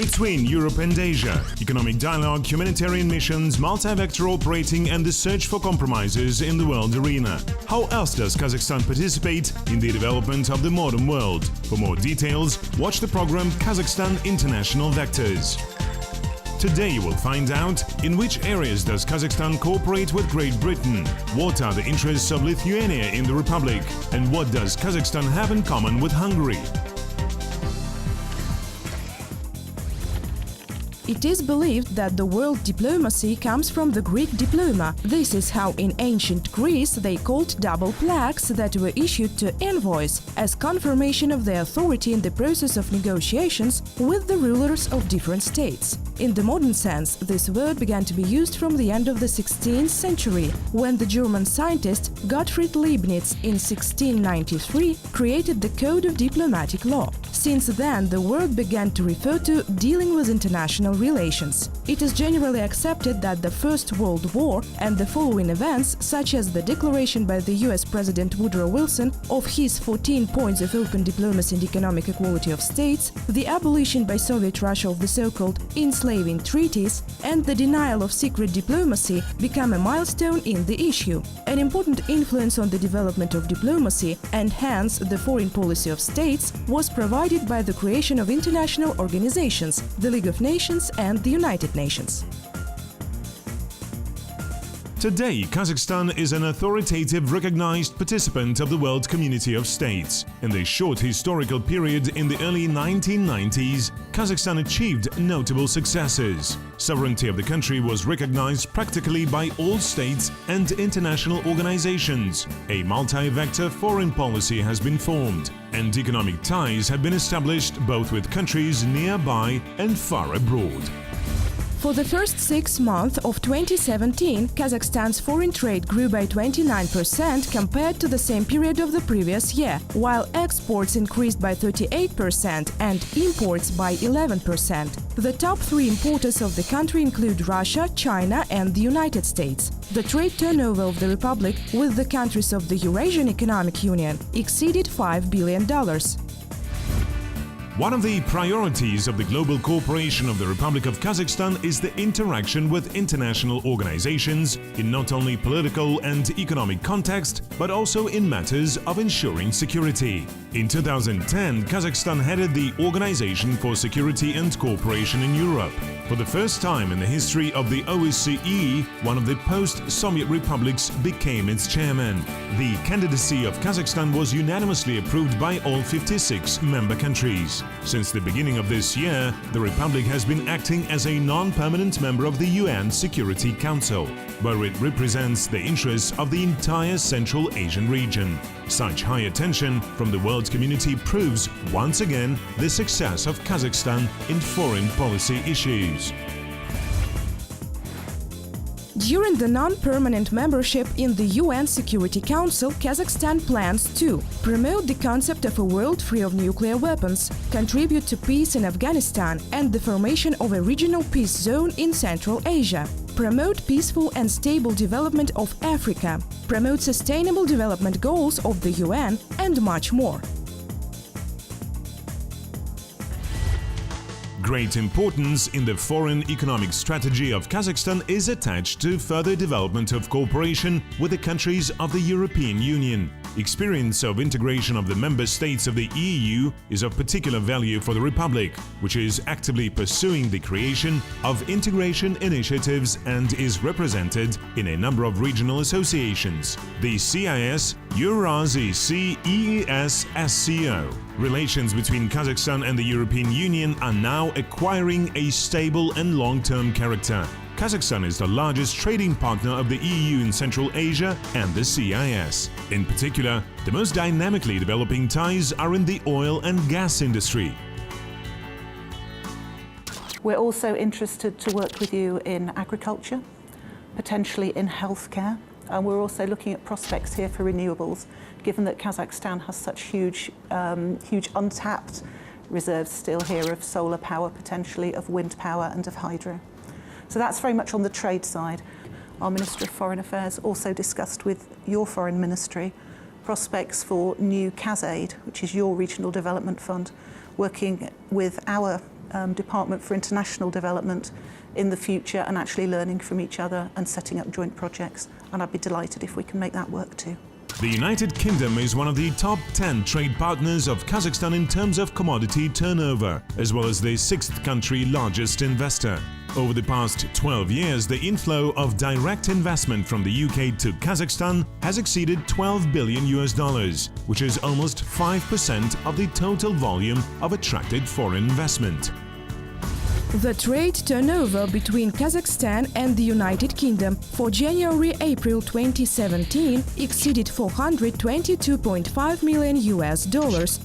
between Europe and Asia, economic dialogue, humanitarian missions, multi-vector operating and the search for compromises in the world arena. How else does Kazakhstan participate in the development of the modern world? For more details, watch the program Kazakhstan International Vectors. Today you will find out in which areas does Kazakhstan cooperate with Great Britain, what are the interests of Lithuania in the Republic, and what does Kazakhstan have in common with Hungary. It is believed that the word diplomacy comes from the Greek diploma. This is how in ancient Greece they called double plaques that were issued to envoys as confirmation of their authority in the process of negotiations with the rulers of different states. In the modern sense, this word began to be used from the end of the 16th century, when the German scientist Gottfried Leibniz in 1693 created the Code of Diplomatic Law. Since then, the word began to refer to dealing with international relations. It is generally accepted that the First World War and the following events, such as the declaration by the US President Woodrow Wilson of his 14 points of open diplomacy and economic equality of states, the abolition by Soviet Russia of the so-called enslaving treaties, and the denial of secret diplomacy, become a milestone in the issue. An important influence on the development of diplomacy, and hence the foreign policy of states, was provided by the creation of international organizations, the League of Nations and the United Nations. Today, Kazakhstan is an authoritative, recognized participant of the world community of states. In the short historical period in the early 1990s, Kazakhstan achieved notable successes. Sovereignty of the country was recognized practically by all states and international organizations. A multi-vector foreign policy has been formed, and economic ties have been established both with countries nearby and far abroad. For the first 6 months of 2017, Kazakhstan's foreign trade grew by 29% compared to the same period of the previous year, while exports increased by 38% and imports by 11%. The top 3 importers of the country include Russia, China and the United States. The trade turnover of the Republic with the countries of the Eurasian Economic Union exceeded $5 billion. One of the priorities of the global cooperation of the Republic of Kazakhstan is the interaction with international organizations in not only political and economic context, but also in matters of ensuring security. In 2010, Kazakhstan headed the Organization for Security and Cooperation in Europe. For the first time in the history of the OSCE, one of the post-Soviet republics became its chairman. The candidacy of Kazakhstan was unanimously approved by all 56 member countries. Since the beginning of this year, the Republic has been acting as a non-permanent member of the UN Security Council, where it represents the interests of the entire Central Asian region. Such high attention from the world community proves once again the success of Kazakhstan in foreign policy issues. During the non-permanent membership in the UN Security Council, Kazakhstan plans to promote the concept of a world free of nuclear weapons, contribute to peace in Afghanistan and the formation of a regional peace zone in Central Asia, promote peaceful and stable development of Africa, promote sustainable development goals of the UN, and much more. Great importance in the foreign economic strategy of Kazakhstan is attached to further development of cooperation with the countries of the European Union. Experience of integration of the member states of the EU is of particular value for the Republic, which is actively pursuing the creation of integration initiatives and is represented in a number of regional associations: the CIS, Eurasia CEES SCO. Relations between Kazakhstan and the European Union are now acquiring a stable and long-term character. Kazakhstan is the largest trading partner of the EU in Central Asia and the CIS. In particular, the most dynamically developing ties are in the oil and gas industry. We're also interested to work with you in agriculture, potentially in healthcare, and we're also looking at prospects here for renewables, given that Kazakhstan has such huge untapped reserves still here of solar power, potentially of wind power and of hydro. So that's very much on the trade side. Our Minister of Foreign Affairs also discussed with your Foreign Ministry prospects for new KazAid, which is your Regional Development Fund, working with our Department for International Development in the future and actually learning from each other and setting up joint projects. And I'd be delighted if we can make that work too. The United Kingdom is one of the top 10 trade partners of Kazakhstan in terms of commodity turnover, as well as the sixth country largest investor. Over the past 12 years, the inflow of direct investment from the UK to Kazakhstan has exceeded $12 billion, which is almost 5% of the total volume of attracted foreign investment. The trade turnover between Kazakhstan and the United Kingdom for January-April 2017 exceeded $422.5 million,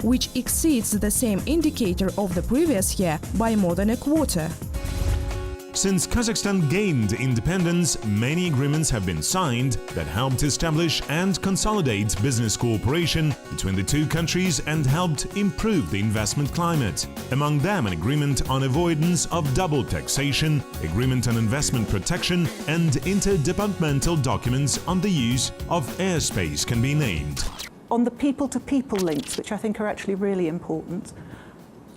which exceeds the same indicator of the previous year by more than a quarter. Since Kazakhstan gained independence, many agreements have been signed that helped establish and consolidate business cooperation between the two countries and helped improve the investment climate. Among them, an agreement on avoidance of double taxation, agreement on investment protection, and interdepartmental documents on the use of airspace can be named. On the people-to-people links, which I think are actually really important,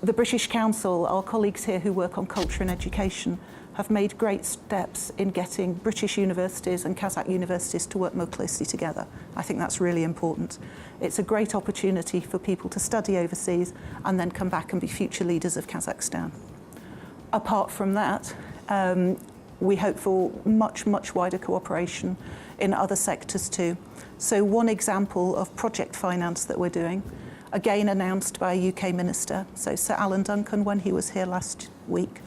the British Council, our colleagues here who work on culture and education, have made great steps in getting British universities and Kazakh universities to work more closely together. I think that's really important. It's a great opportunity for people to study overseas and then come back and be future leaders of Kazakhstan. Apart from that, we hope for much wider cooperation in other sectors too. So one example of project finance that we're doing, again announced by a UK minister, so Sir Alan Duncan, when he was here last week,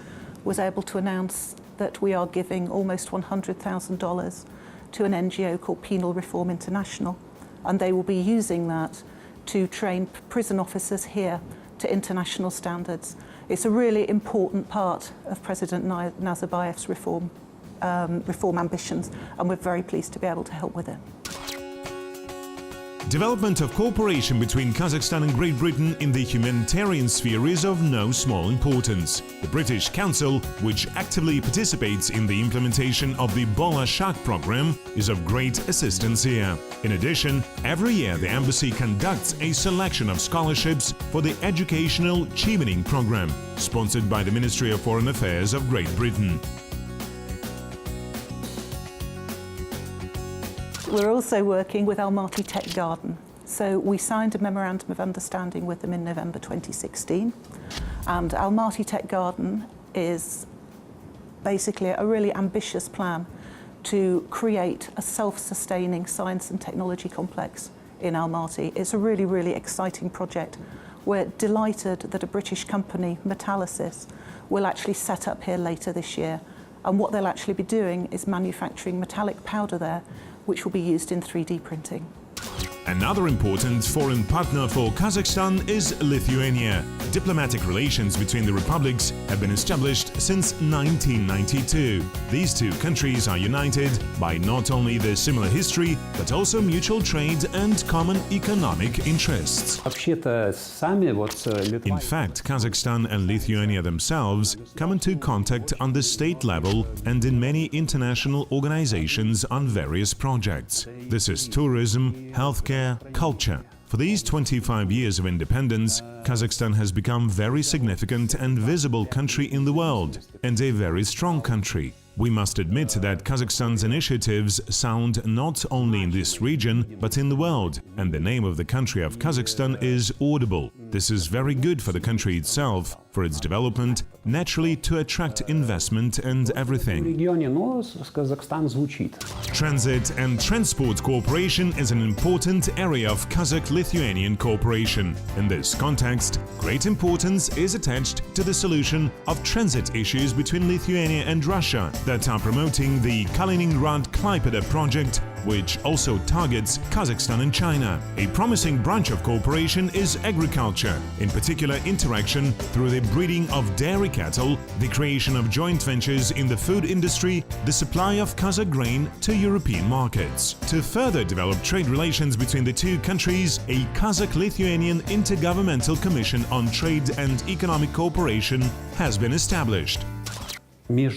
was able to announce that we are giving almost $100,000 to an NGO called Penal Reform International, and they will be using that to train prison officers here to international standards. It's a really important part of President Nazarbayev's reform ambitions, and we're very pleased to be able to help with it. Development of cooperation between Kazakhstan and Great Britain in the humanitarian sphere is of no small importance. The British Council, which actively participates in the implementation of the Bola Shak program, is of great assistance here. In addition, every year the embassy conducts a selection of scholarships for the educational Chevening program, sponsored by the Ministry of Foreign Affairs of Great Britain. We're also working with Almaty Tech Garden. So we signed a memorandum of understanding with them in November 2016. And Almaty Tech Garden is basically a really ambitious plan to create a self-sustaining science and technology complex in Almaty. It's a really exciting project. We're delighted that a British company, Metallisys, will actually set up here later this year. And what they'll actually be doing is manufacturing metallic powder there, which will be used in 3D printing. Another important foreign partner for Kazakhstan is Lithuania. Diplomatic relations between the republics have been established since 1992. These two countries are united by not only their similar history, but also mutual trade and common economic interests. In fact, Kazakhstan and Lithuania themselves come into contact on the state level and in many international organizations on various projects. This is tourism, healthcare, culture. For these 25 years of independence, Kazakhstan has become a very significant and visible country in the world, and a very strong country. We must admit that Kazakhstan's initiatives sound not only in this region, but in the world, and the name of the country of Kazakhstan is audible. This is very good for the country itself, for its development, naturally to attract investment and everything. Transit and transport cooperation is an important area of Kazakh-Lithuanian cooperation. In this context, great importance is attached to the solution of transit issues between Lithuania and Russia that are promoting the Kaliningrad-Klaipeda project, which also targets Kazakhstan and China. A promising branch of cooperation is agriculture, in particular interaction through the breeding of dairy cattle, the creation of joint ventures in the food industry, the supply of Kazakh grain to European markets. To further develop trade relations between the two countries, a Kazakh-Lithuanian Intergovernmental Commission on Trade and Economic Cooperation has been established. The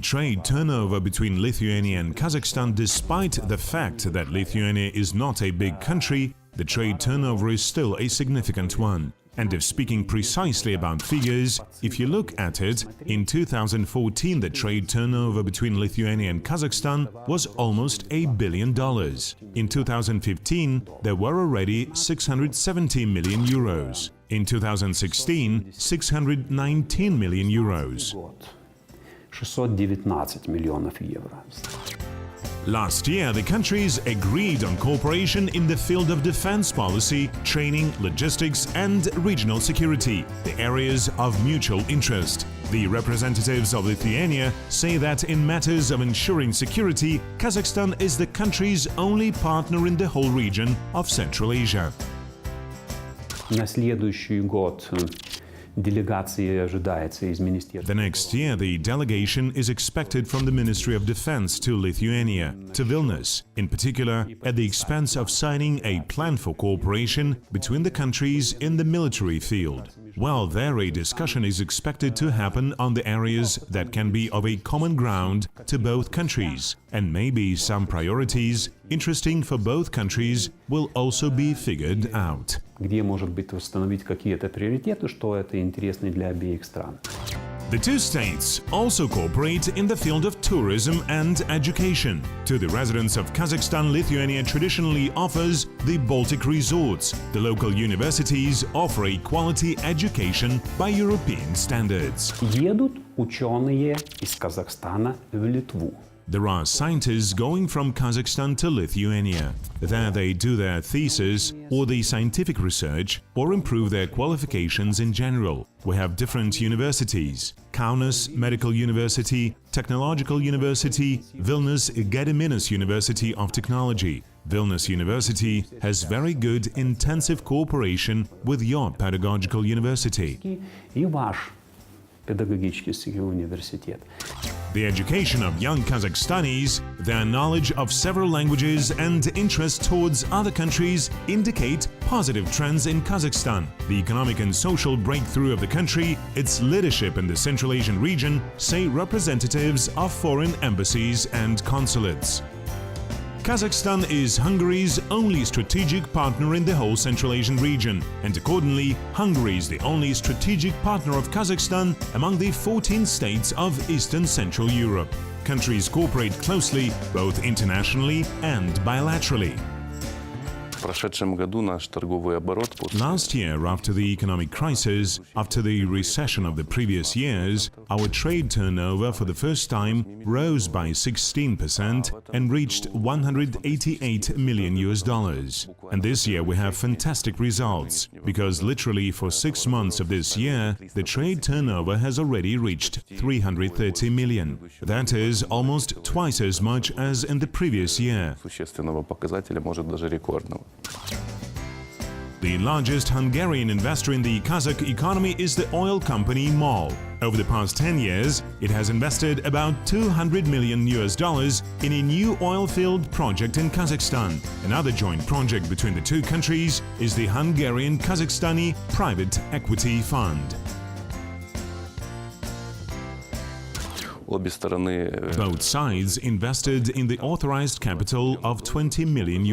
trade turnover between Lithuania and Kazakhstan, despite the fact that Lithuania is not a big country, the trade turnover is still a significant one. And if speaking precisely about figures, if you look at it, in 2014 the trade turnover between Lithuania and Kazakhstan was almost $1 billion. In 2015 there were already 670 million euros. In 2016, 619 million euros. 619 миллионов евро. Last year, the countries agreed on cooperation in the field of defense policy, training, logistics and regional security, the areas of mutual interest. The representatives of Lithuania say that in matters of ensuring security, Kazakhstan is the country's only partner in the whole region of Central Asia. На следующий год делегации ожидается из Министерства. The next year, the delegation is expected from the Ministry of Defense to Lithuania, to Vilnius, in particular at the expense of signing a plan for cooperation between the countries in the military field. While there, a discussion is expected to happen on the areas that can be of a common ground to both countries, and maybe some priorities interesting for both countries will also be figured out. Где, может быть, установить какие-то приоритеты, что это интересно для обеих стран. The two states also cooperate in the field of tourism and education. To the residents of Kazakhstan, Lithuania traditionally offers the Baltic resorts. The local universities offer a quality education by European standards. Едут ученые из Казахстана в Литву. There are scientists going from Kazakhstan to Lithuania. There they do their thesis or the scientific research or improve their qualifications in general. We have different universities: Kaunas Medical University, Technological University, Vilnius Gediminas University of Technology. Vilnius University has very good intensive cooperation with your pedagogical university. И ваш педагогический университет. The education of young Kazakhstanis, their knowledge of several languages and interest towards other countries indicate positive trends in Kazakhstan. The economic and social breakthrough of the country, its leadership in the Central Asian region, say representatives of foreign embassies and consulates. Kazakhstan is Hungary's only strategic partner in the whole Central Asian region, and accordingly, Hungary is the only strategic partner of Kazakhstan among the 14 states of Eastern Central Europe. Countries cooperate closely, both internationally and bilaterally. Last year, after the economic crisis, after the recession of the previous years, our trade turnover for the first time rose by 16% and reached $188 million. And this year we have fantastic results, because literally for 6 months of this year, the trade turnover has already reached 330 million. That is almost twice as much as in the previous year. The largest Hungarian investor in the Kazakh economy is the oil company MOL. Over the past 10 years, it has invested about $200 million in a new oil field project in Kazakhstan. Another joint project between the two countries is the Hungarian-Kazakhstani Private Equity Fund. Both sides invested in the authorized capital of $20 million.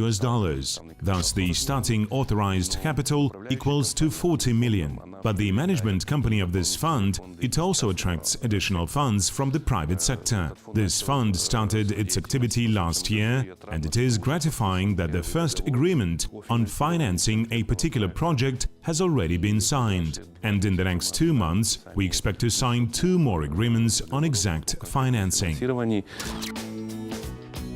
Thus, the starting authorized capital equals to 40 million. But the management company of this fund, it also attracts additional funds from the private sector. This fund started its activity last year, and it is gratifying that the first agreement on financing a particular project has already been signed. And in the next 2 months, we expect to sign 2 more agreements on exact financing.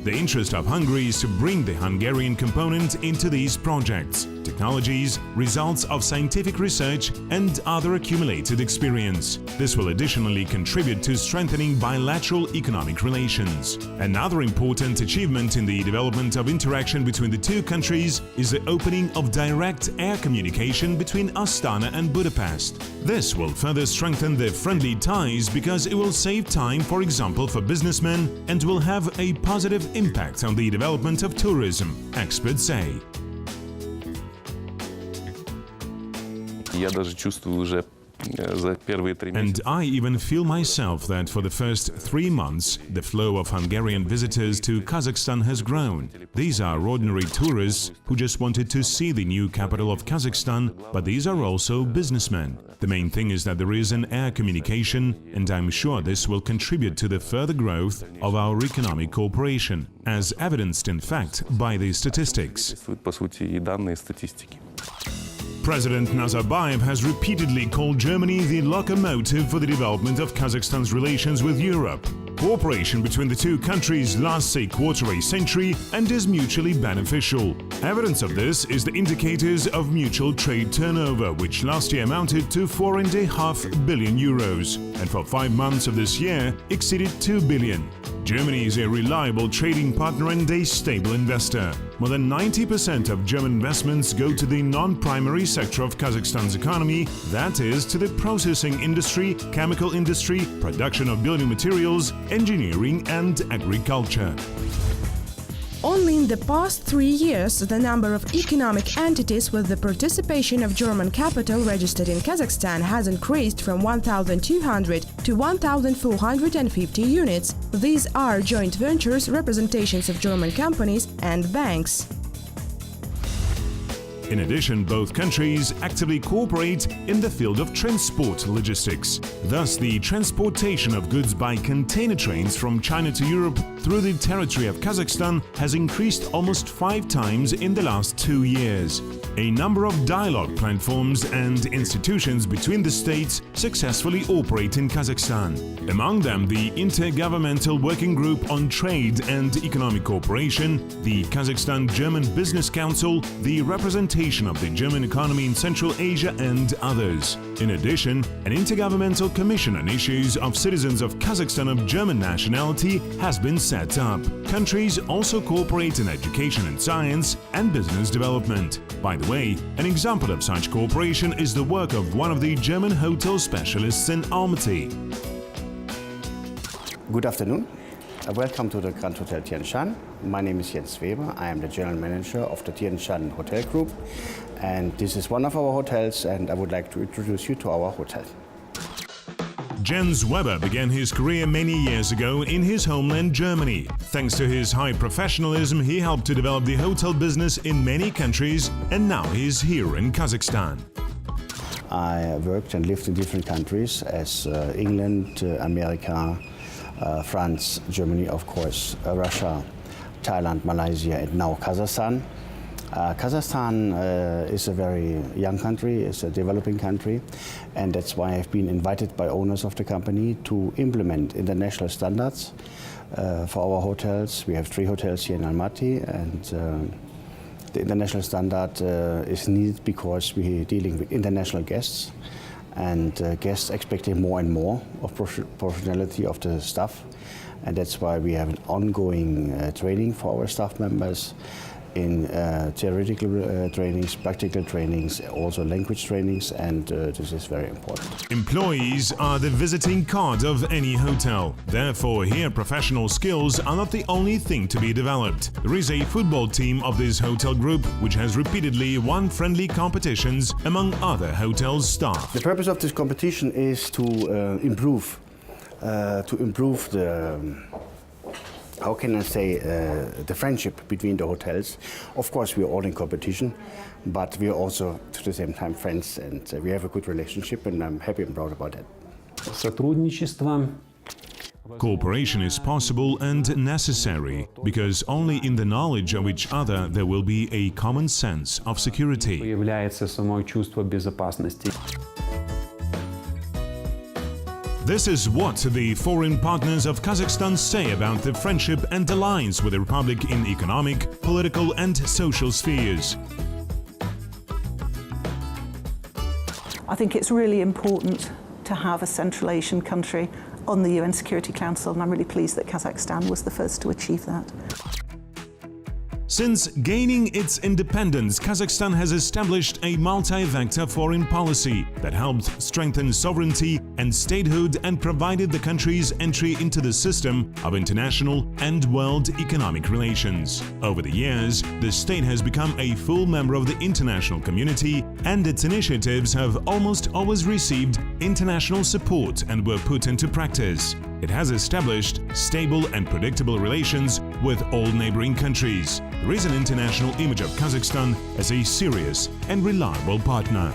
The interest of Hungary is to bring the Hungarian component into these projects, technologies, results of scientific research and other accumulated experience. This will additionally contribute to strengthening bilateral economic relations. Another important achievement in the development of interaction between the two countries is the opening of direct air communication between Astana and Budapest. This will further strengthen the friendly ties because it will save time, for example, for businessmen, and will have a positive impact on the development of tourism, experts say. And I even feel myself that for the first 3 months, the flow of Hungarian visitors to Kazakhstan has grown. These are ordinary tourists who just wanted to see the new capital of Kazakhstan, but these are also businessmen. The main thing is that there is an air communication, and I'm sure this will contribute to the further growth of our economic cooperation, as evidenced in fact by the statistics. President Nazarbayev has repeatedly called Germany the locomotive for the development of Kazakhstan's relations with Europe. Cooperation between the two countries lasts a quarter century and is mutually beneficial. Evidence of this is the indicators of mutual trade turnover, which last year amounted to 4.5 billion euros, and for 5 months of this year exceeded 2 billion. Germany is a reliable trading partner and a stable investor. More than 90% of German investments go to the non-primary sector of Kazakhstan's economy, that is, to the processing industry, chemical industry, production of building materials, engineering and agriculture. Only in the past 3 years, the number of economic entities with the participation of German capital registered in Kazakhstan has increased from 1,200 to 1,450 units. These are joint ventures, representations of German companies and banks. In addition, both countries actively cooperate in the field of transport logistics. Thus, the transportation of goods by container trains from China to Europe through the territory of Kazakhstan has increased almost 5 times in the last 2 years. A number of dialogue platforms and institutions between the states successfully operate in Kazakhstan. Among them, the Intergovernmental Working Group on Trade and Economic Cooperation, the Kazakhstan-German Business Council, the representation of the German economy in Central Asia and others. In addition, an Intergovernmental Commission on Issues of Citizens of Kazakhstan of German nationality has been set up. Countries also cooperate in education and science and business development. By the way, an example of such cooperation is the work of one of the German hotel specialists in Almaty. Good afternoon. Welcome to the Grand Hotel Tian Shan. My name is Jens Weber. I am the general manager of the Tian Shan Hotel Group, and this is one of our hotels, and I would like to introduce you to our hotel. Jens Weber began his career many years ago in his homeland Germany. Thanks to his high professionalism, he helped to develop the hotel business in many countries, and now he's here in Kazakhstan. I worked and lived in different countries as England, America, France, Germany, of course, Russia, Thailand, Malaysia, and now Kazakhstan. Kazakhstan is a very young country, it's a developing country, and that's why I've been invited by owners of the company to implement international standards for our hotels. We have 3 hotels here in Almaty, and the international standard is needed because we're dealing with international guests, and guests expecting more and more of professionality of the staff, and that's why we have an ongoing training for our staff members in theoretical trainings, practical trainings, also language trainings, and this is very important. Employees are the visiting card of any hotel. Therefore, here professional skills are not the only thing to be developed. There is a football team of this hotel group which has repeatedly won friendly competitions among other hotel staff. The purpose of this competition is to improve the how can I say, the friendship between the hotels. Of course, we are all in competition, but we are also, at the same time, friends, and we have a good relationship, and I'm happy and proud about that. Cooperation is possible and necessary, because only in the knowledge of each other there will be a common sense of security. This is what the foreign partners of Kazakhstan say about the friendship and alliance with the Republic in economic, political and social spheres. I think it's really important to have a Central Asian country on the UN Security Council, and I'm really pleased that Kazakhstan was the first to achieve that. Since gaining its independence, Kazakhstan has established a multi-vector foreign policy that helped strengthen sovereignty and statehood and provided the country's entry into the system of international and world economic relations. Over the years, the state has become a full member of the international community and its initiatives have almost always received international support and were put into practice. It has established stable and predictable relations with all neighboring countries. There is an international image of Kazakhstan as a serious and reliable partner.